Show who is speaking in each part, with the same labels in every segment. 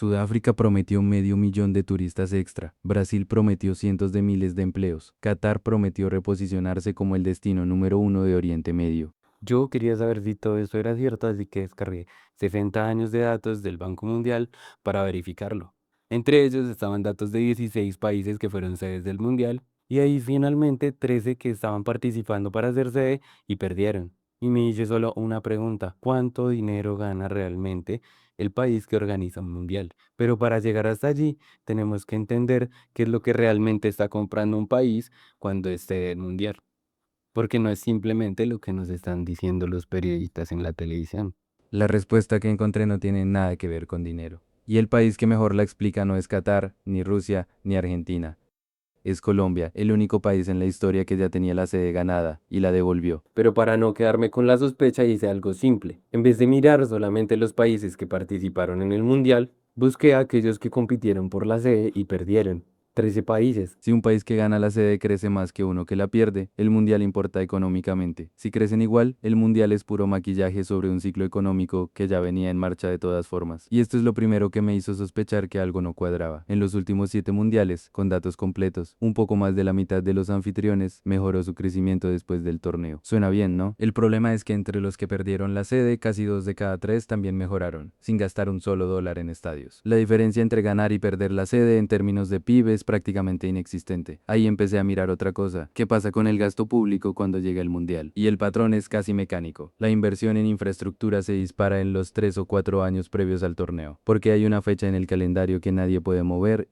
Speaker 1: Sudáfrica prometió medio millón de turistas extra, Brasil prometió cientos de miles de empleos, Qatar prometió reposicionarse como el destino número uno de Oriente Medio.
Speaker 2: Yo quería saber si todo esto era cierto, así que descargué 60 años de datos del Banco Mundial para verificarlo. Entre ellos estaban datos de 16 países que fueron sedes del Mundial y ahí finalmente 13 que estaban participando para ser sede y perdieron. Y me hice solo una pregunta: ¿cuánto dinero gana realmente el país que organiza un Mundial? Pero para llegar hasta allí tenemos que entender qué es lo que realmente está comprando un país cuando esté del Mundial, porque no es simplemente lo que nos están diciendo los periodistas en la televisión.
Speaker 1: La respuesta que encontré no tiene nada que ver con dinero. Y el país que mejor la explica no es Qatar, ni Rusia, ni Argentina. Es Colombia, el único país en la historia que ya tenía la sede ganada y la devolvió.
Speaker 2: Pero para no quedarme con la sospecha hice algo simple. En vez de mirar solamente los países que participaron en el Mundial, busqué a aquellos que compitieron por la sede y perdieron. 13 países.
Speaker 1: Si un país que gana la sede crece más que uno que la pierde, el mundial importa económicamente. Si crecen igual, el mundial es puro maquillaje sobre un ciclo económico que ya venía en marcha de todas formas. Y esto es lo primero que me hizo sospechar que algo no cuadraba. En los últimos 7 mundiales, con datos completos, un poco más de la mitad de los anfitriones mejoró su crecimiento después del torneo. Suena bien, ¿no? El problema es que entre los que perdieron la sede, casi 2 de cada 3 también mejoraron, sin gastar un solo dólar en estadios. La diferencia entre ganar y perder la sede en términos de PIB es prácticamente inexistente. Ahí empecé a mirar otra cosa. ¿Qué pasa con el gasto público cuando llega el mundial? Y el patrón es casi mecánico. La inversión en infraestructura se dispara en los 3 o 4 años previos al torneo, porque hay una fecha en el calendario que nadie puede mover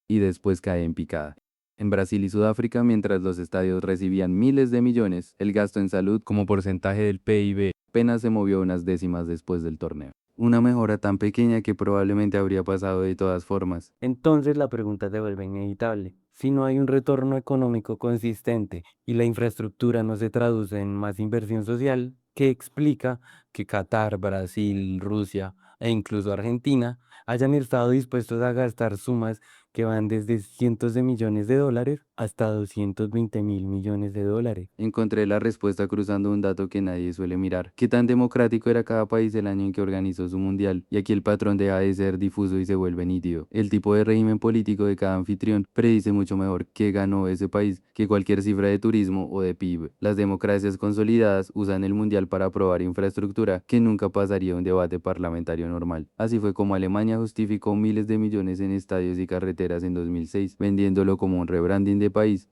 Speaker 1: y después cae en picada. En Brasil y Sudáfrica, mientras los estadios recibían miles de millones, el gasto en salud como porcentaje del PIB apenas se movió unas décimas después del torneo. Una mejora tan pequeña que probablemente habría pasado de todas formas.
Speaker 2: Entonces la pregunta se vuelve inevitable. Si no hay un retorno económico consistente y la infraestructura no se traduce en más inversión social, ¿qué explica que Qatar, Brasil, Rusia e incluso Argentina hayan estado dispuestos a gastar sumas que van desde cientos de millones de dólares hasta 220.000 millones de dólares?
Speaker 1: Encontré la respuesta cruzando un dato que nadie suele mirar. ¿Qué tan democrático era cada país el año en que organizó su mundial? Y aquí el patrón deja de ser difuso y se vuelve nítido. El tipo de régimen político de cada anfitrión predice mucho mejor qué ganó ese país que cualquier cifra de turismo o de PIB. Las democracias consolidadas usan el mundial para aprobar infraestructura que nunca pasaría un debate parlamentario normal. Así fue como Alemania justificó miles de millones en estadios y carreteras en 2006, vendiéndolo como un rebranding de país.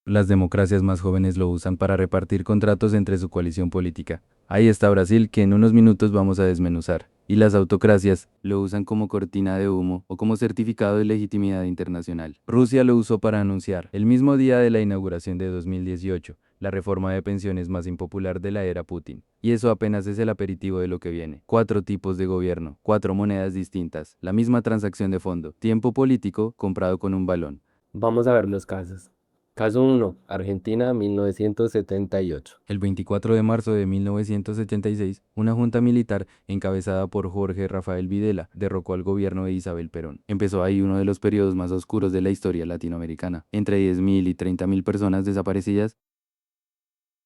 Speaker 1: Las democracias más jóvenes lo usan para repartir contratos entre su coalición política. Ahí está Brasil, que en unos minutos vamos a desmenuzar. Y las autocracias lo usan como cortina de humo o como certificado de legitimidad internacional. Rusia lo usó para anunciar, el mismo día de la inauguración de 2018, la reforma de pensiones más impopular de la era Putin. Y eso apenas es el aperitivo de lo que viene. 4 tipos de gobierno, 4 monedas distintas, la misma transacción de fondo, tiempo político comprado con un balón.
Speaker 2: Vamos a ver los casos. Caso 1, Argentina, 1978.
Speaker 1: El 24 de marzo de 1986, una junta militar encabezada por Jorge Rafael Videla derrocó al gobierno de Isabel Perón. Empezó ahí uno de los periodos más oscuros de la historia latinoamericana. Entre 10.000 y 30.000 personas desaparecidas.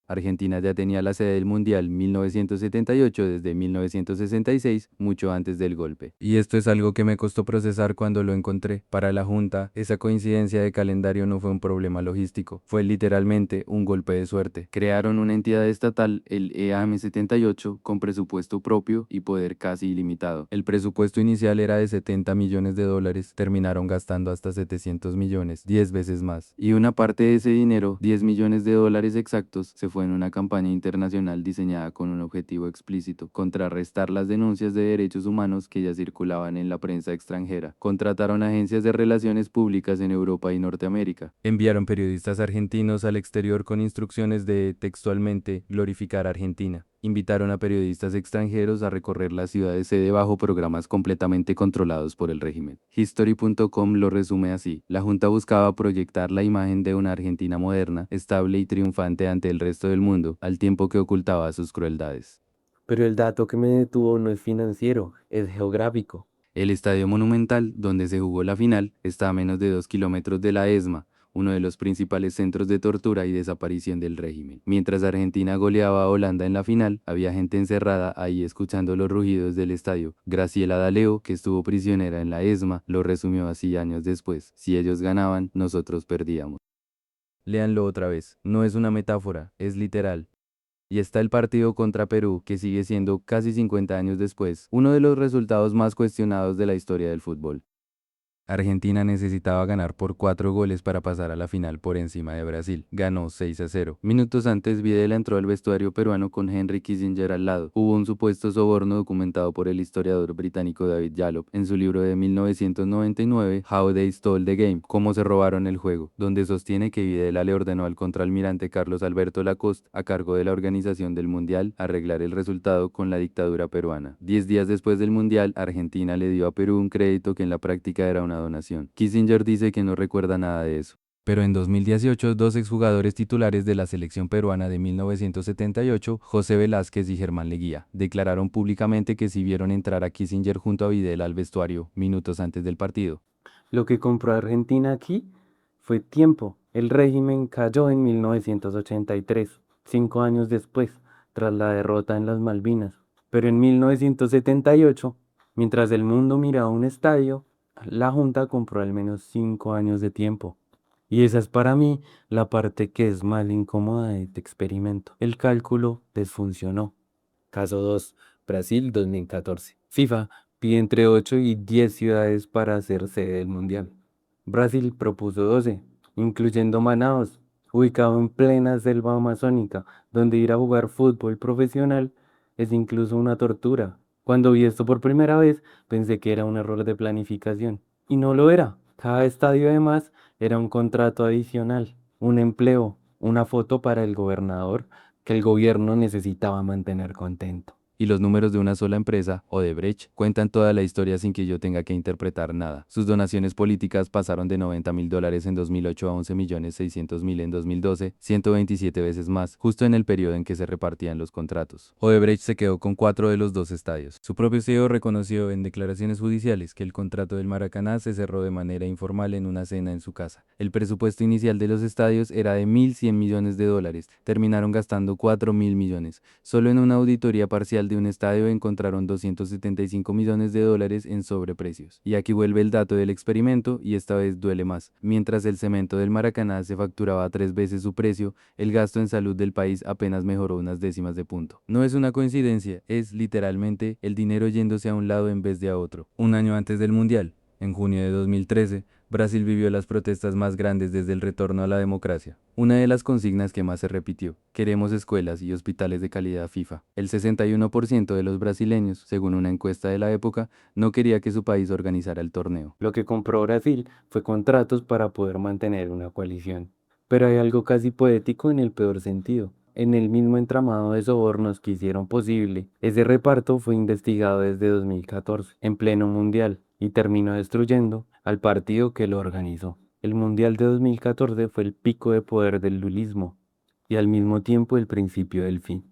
Speaker 1: Argentina ya tenía la sede del Mundial 1978 desde 1966, mucho antes del golpe. Y esto es algo que me costó procesar cuando lo encontré. Para la Junta, esa coincidencia de calendario no fue un problema logístico, fue literalmente un golpe de suerte. Crearon una entidad estatal, el EAM 78, con presupuesto propio y poder casi ilimitado. El presupuesto inicial era de 70 millones de dólares, terminaron gastando hasta 700 millones, 10 veces más. Y una parte de ese dinero, 10 millones de dólares exactos, se fue en una campaña internacional diseñada con un objetivo explícito: contrarrestar las denuncias de derechos humanos que ya circulaban en la prensa extranjera. Contrataron agencias de relaciones públicas en Europa y Norteamérica. Enviaron periodistas argentinos al exterior con instrucciones de, textualmente, glorificar a Argentina. Invitaron a periodistas extranjeros a recorrer las ciudades sede bajo programas completamente controlados por el régimen. History.com lo resume así: la Junta buscaba proyectar la imagen de una Argentina moderna, estable y triunfante ante el resto del mundo, al tiempo que ocultaba sus crueldades.
Speaker 2: Pero el dato que me detuvo no es financiero, es geográfico.
Speaker 1: El Estadio Monumental, donde se jugó la final, está a menos de 2 kilómetros de la ESMA, uno de los principales centros de tortura y desaparición del régimen. Mientras Argentina goleaba a Holanda en la final, había gente encerrada ahí escuchando los rugidos del estadio. Graciela D'Aleo, que estuvo prisionera en la ESMA, lo resumió así años después: si ellos ganaban, nosotros perdíamos. Léanlo otra vez, no es una metáfora, es literal. Y está el partido contra Perú, que sigue siendo, casi 50 años después, uno de los resultados más cuestionados de la historia del fútbol. Argentina necesitaba ganar por 4 goles para pasar a la final por encima de Brasil. Ganó 6-0. Minutos antes, Videla entró al vestuario peruano con Henry Kissinger al lado. Hubo un supuesto soborno documentado por el historiador británico David Yallop en su libro de 1999, How They Stole the Game, Cómo se robaron el juego, donde sostiene que Videla le ordenó al contraalmirante Carlos Alberto Lacoste, a cargo de la organización del Mundial, arreglar el resultado con la dictadura peruana. 10 días después del Mundial, Argentina le dio a Perú un crédito que en la práctica era una donación. Kissinger dice que no recuerda nada de eso. Pero en 2018, dos exjugadores titulares de la selección peruana de 1978, José Velázquez y Germán Leguía, declararon públicamente que sí vieron entrar a Kissinger junto a Videla al vestuario minutos antes del partido.
Speaker 2: Lo que compró Argentina aquí fue tiempo. El régimen cayó en 1983, 5 años después, tras la derrota en las Malvinas. Pero en 1978, mientras el mundo miraba un estadio, la Junta compró al menos 5 años de tiempo. Y esa es para mí la parte que es más incómoda de este experimento. El cálculo desfuncionó. Caso 2, Brasil 2014. FIFA pide entre 8 y 10 ciudades para hacer sede del Mundial. Brasil propuso 12, incluyendo Manaos, ubicado en plena selva amazónica, donde ir a jugar fútbol profesional es incluso una tortura. Cuando vi esto por primera vez, pensé que era un error de planificación. Y no lo era. Cada estadio además era un contrato adicional, un empleo, una foto para el gobernador que el gobierno necesitaba mantener contento.
Speaker 1: Y los números de una sola empresa, Odebrecht, cuentan toda la historia sin que yo tenga que interpretar nada. Sus donaciones políticas pasaron de $90.000 en 2008 a 11.600.000 en 2012, 127 veces más, justo en el periodo en que se repartían los contratos. Odebrecht se quedó con 4 de los 2 estadios. Su propio CEO reconoció en declaraciones judiciales que el contrato del Maracaná se cerró de manera informal en una cena en su casa. El presupuesto inicial de los estadios era de $1.100 millones. Terminaron gastando 4.000 millones. Solo en una auditoría parcial de un estadio encontraron $275 millones en sobreprecios. Y aquí vuelve el dato del experimento, y esta vez duele más. Mientras el cemento del Maracaná se facturaba 3 veces su precio, el gasto en salud del país apenas mejoró unas décimas de punto. No es una coincidencia, es literalmente el dinero yéndose a un lado en vez de a otro. Un año antes del Mundial, en junio de 2013, Brasil vivió las protestas más grandes desde el retorno a la democracia. Una de las consignas que más se repitió: queremos escuelas y hospitales de calidad FIFA. El 61% de los brasileños, según una encuesta de la época, no quería que su país organizara el torneo.
Speaker 2: Lo que compró Brasil fue contratos para poder mantener una coalición. Pero hay algo casi poético en el peor sentido. En el mismo entramado de sobornos que hicieron posible, ese reparto fue investigado desde 2014, en pleno mundial, y terminó destruyendo al partido que lo organizó. El mundial de 2014 fue el pico de poder del lulismo y al mismo tiempo el principio del fin.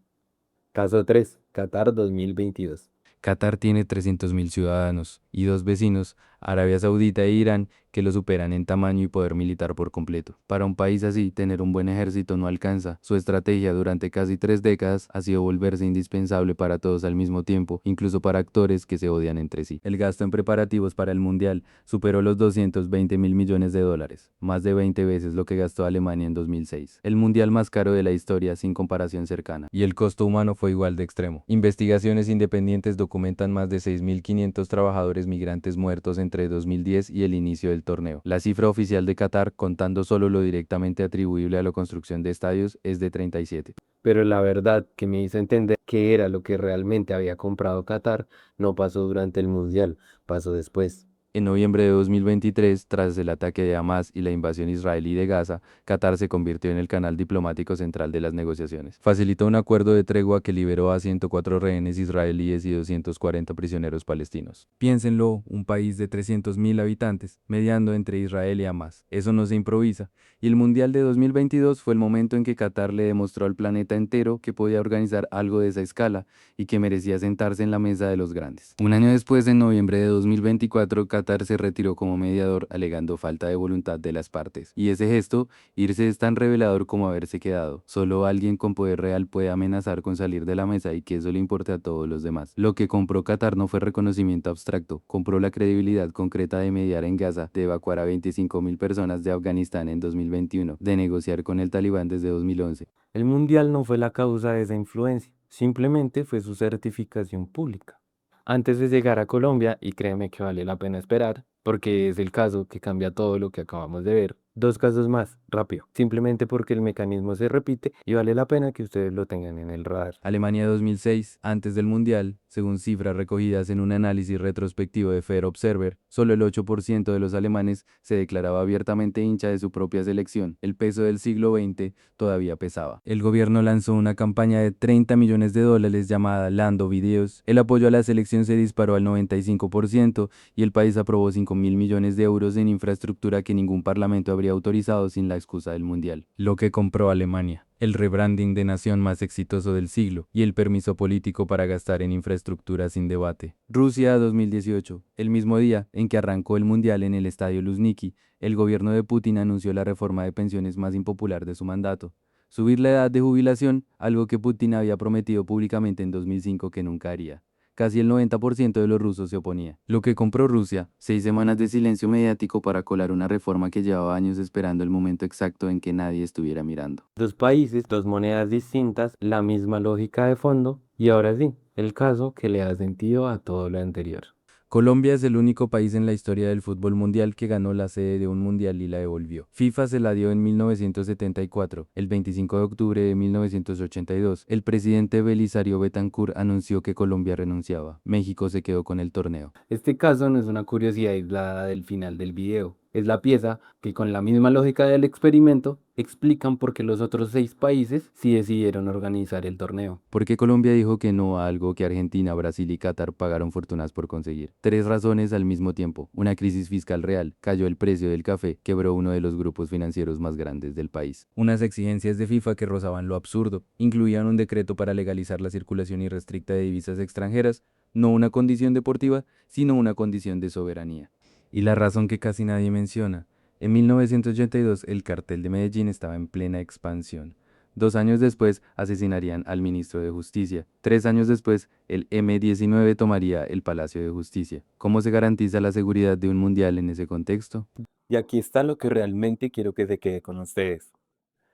Speaker 2: Caso 3, Qatar 2022.
Speaker 1: Qatar tiene 300.000 ciudadanos y 2 vecinos, Arabia Saudita e Irán, que lo superan en tamaño y poder militar por completo. Para un país así, tener un buen ejército no alcanza. Su estrategia durante casi 3 décadas ha sido volverse indispensable para todos al mismo tiempo, incluso para actores que se odian entre sí. El gasto en preparativos para el Mundial superó los $220.000 millones, más de 20 veces lo que gastó Alemania en 2006. El Mundial más caro de la historia sin comparación cercana. Y el costo humano fue igual de extremo. Investigaciones independientes documentan más de 6.500 trabajadores migrantes muertos entre 2010 y el inicio del torneo. La cifra oficial de Qatar, contando solo lo directamente atribuible a la construcción de estadios, es de 37.
Speaker 2: Pero la verdad que me hizo entender qué era lo que realmente había comprado Qatar no pasó durante el Mundial, pasó después.
Speaker 1: En noviembre de 2023, tras el ataque de Hamas y la invasión israelí de Gaza, Qatar se convirtió en el canal diplomático central de las negociaciones. Facilitó un acuerdo de tregua que liberó a 104 rehenes israelíes y 240 prisioneros palestinos. Piénsenlo, un país de 300.000 habitantes, mediando entre Israel y Hamas. Eso no se improvisa. Y el Mundial de 2022 fue el momento en que Qatar le demostró al planeta entero que podía organizar algo de esa escala y que merecía sentarse en la mesa de los grandes. Un año después, en noviembre de 2024, Qatar Qatar se retiró como mediador alegando falta de voluntad de las partes. Y ese gesto, irse, es tan revelador como haberse quedado. Solo alguien con poder real puede amenazar con salir de la mesa y que eso le importe a todos los demás. Lo que compró Qatar no fue reconocimiento abstracto, compró la credibilidad concreta de mediar en Gaza, de evacuar a 25.000 personas de Afganistán en 2021, de negociar con el Talibán desde 2011.
Speaker 2: El mundial no fue la causa de esa influencia, simplemente fue su certificación pública. Antes de llegar a Colombia, y créeme que vale la pena esperar, porque es el caso que cambia todo lo que acabamos de ver. Dos casos más, rápido, simplemente porque el mecanismo se repite y vale la pena que ustedes lo tengan en el radar.
Speaker 1: Alemania 2006, antes del Mundial, según cifras recogidas en un análisis retrospectivo de Fair Observer, solo el 8% de los alemanes se declaraba abiertamente hincha de su propia selección. El peso del siglo XX todavía pesaba. El gobierno lanzó una campaña de $30 millones llamada Lando Videos. El apoyo a la selección se disparó al 95% y el país aprobó 5.000 millones de euros en infraestructura que ningún parlamento habría autorizado sin la excusa del Mundial. Lo que compró Alemania: el rebranding de nación más exitoso del siglo y el permiso político para gastar en infraestructura sin debate. Rusia 2018, el mismo día en que arrancó el Mundial en el estadio Luzhniki, el gobierno de Putin anunció la reforma de pensiones más impopular de su mandato: subir la edad de jubilación, algo que Putin había prometido públicamente en 2005 que nunca haría. Casi el 90% de los rusos se oponía. Lo que compró Rusia: 6 semanas de silencio mediático para colar una reforma que llevaba años esperando el momento exacto en que nadie estuviera mirando.
Speaker 2: Dos países, dos monedas distintas, la misma lógica de fondo, y ahora sí, el caso que le da sentido a todo lo anterior.
Speaker 1: Colombia es el único país en la historia del fútbol mundial que ganó la sede de un mundial y la devolvió. FIFA se la dio en 1974. El 25 de octubre de 1982, el presidente Belisario Betancur anunció que Colombia renunciaba. México se quedó con el torneo.
Speaker 2: Este caso no es una curiosidad aislada del final del video, es la pieza que, con la misma lógica del experimento, explican por qué los otros 6 países sí decidieron organizar el torneo.
Speaker 1: Porque Colombia dijo que no a algo que Argentina, Brasil y Qatar pagaron fortunas por conseguir. 3 razones al mismo tiempo: una crisis fiscal real, cayó el precio del café, quebró uno de los grupos financieros más grandes del país. Unas exigencias de FIFA que rozaban lo absurdo, incluían un decreto para legalizar la circulación irrestricta de divisas extranjeras, no una condición deportiva, sino una condición de soberanía. Y la razón que casi nadie menciona: en 1982 el cartel de Medellín estaba en plena expansión. 2 años después asesinarían al ministro de Justicia. 3 años después, el M-19 tomaría el Palacio de Justicia. ¿Cómo se garantiza la seguridad de un mundial en ese contexto?
Speaker 2: Y aquí está lo que realmente quiero que se quede con ustedes.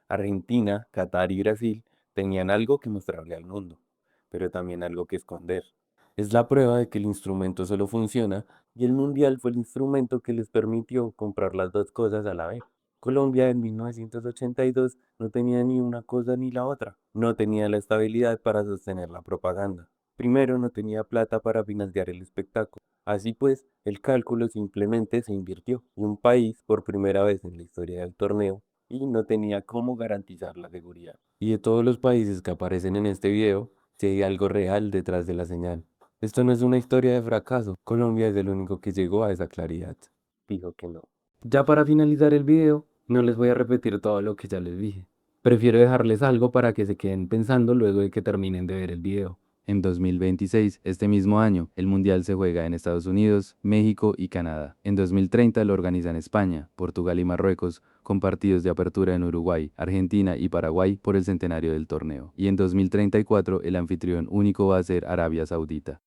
Speaker 2: Argentina, Qatar y Brasil tenían algo que mostrarle al mundo, pero también algo que esconder. Es la prueba de que el instrumento solo funciona, y el mundial fue el instrumento que les permitió comprar las dos cosas a la vez. Colombia en 1982 no tenía ni una cosa ni la otra. No tenía la estabilidad para sostener la propaganda. Primero, no tenía plata para financiar el espectáculo. Así pues, el cálculo simplemente se invirtió. Y un país, por primera vez en la historia del torneo, y no tenía cómo garantizar la seguridad. Y de todos los países que aparecen en este video, si hay algo real detrás de la señal. Esto no es una historia de fracaso. Colombia es el único que llegó a esa claridad. Dijo que no. Ya para finalizar el video, no les voy a repetir todo lo que ya les dije. Prefiero dejarles algo para que se queden pensando luego de que terminen de ver el video.
Speaker 1: En 2026, este mismo año, el Mundial se juega en Estados Unidos, México y Canadá. En 2030 lo organizan España, Portugal y Marruecos, con partidos de apertura en Uruguay, Argentina y Paraguay por el centenario del torneo. Y en 2034 el anfitrión único va a ser Arabia Saudita.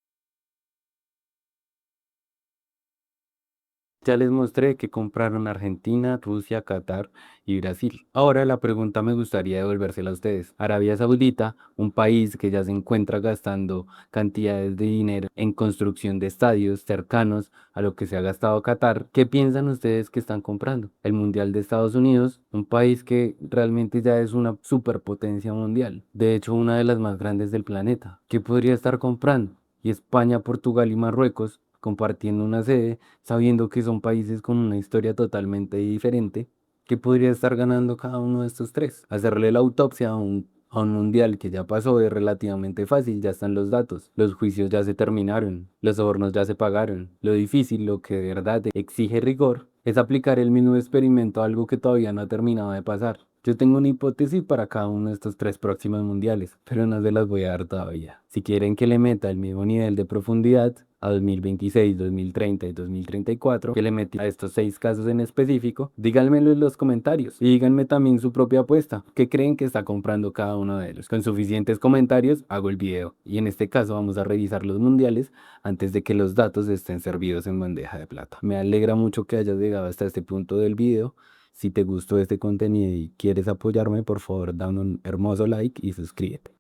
Speaker 2: Ya les mostré que compraron Argentina, Rusia, Qatar y Brasil. Ahora la pregunta me gustaría devolvérsela a ustedes. Arabia Saudita, un país que ya se encuentra gastando cantidades de dinero en construcción de estadios cercanos a lo que se ha gastado Qatar, ¿qué piensan ustedes que están comprando? El Mundial de Estados Unidos, un país que realmente ya es una superpotencia mundial, de hecho una de las más grandes del planeta. ¿Qué podría estar comprando? Y España, Portugal y Marruecos compartiendo una sede, sabiendo que son países con una historia totalmente diferente. ¿Qué podría estar ganando cada uno de estos tres? Hacerle la autopsia a un mundial que ya pasó es relativamente fácil, ya están los datos, los juicios ya se terminaron, los sobornos ya se pagaron. Lo difícil, lo que de verdad exige rigor, es aplicar el mismo experimento a algo que todavía no ha terminado de pasar. Yo tengo una hipótesis para cada uno de estos tres próximos mundiales, pero no se las voy a dar todavía. Si quieren que le meta el mismo nivel de profundidad a 2026, 2030 y 2034, que le metí a estos seis casos en específico, díganmelo en los comentarios y díganme también su propia apuesta. ¿Qué creen que está comprando cada uno de ellos? Con suficientes comentarios hago el video y en este caso vamos a revisar los mundiales antes de que los datos estén servidos en bandeja de plata. Me alegra mucho que hayas llegado hasta este punto del video. Si te gustó este contenido y quieres apoyarme, por favor, da un hermoso like y suscríbete.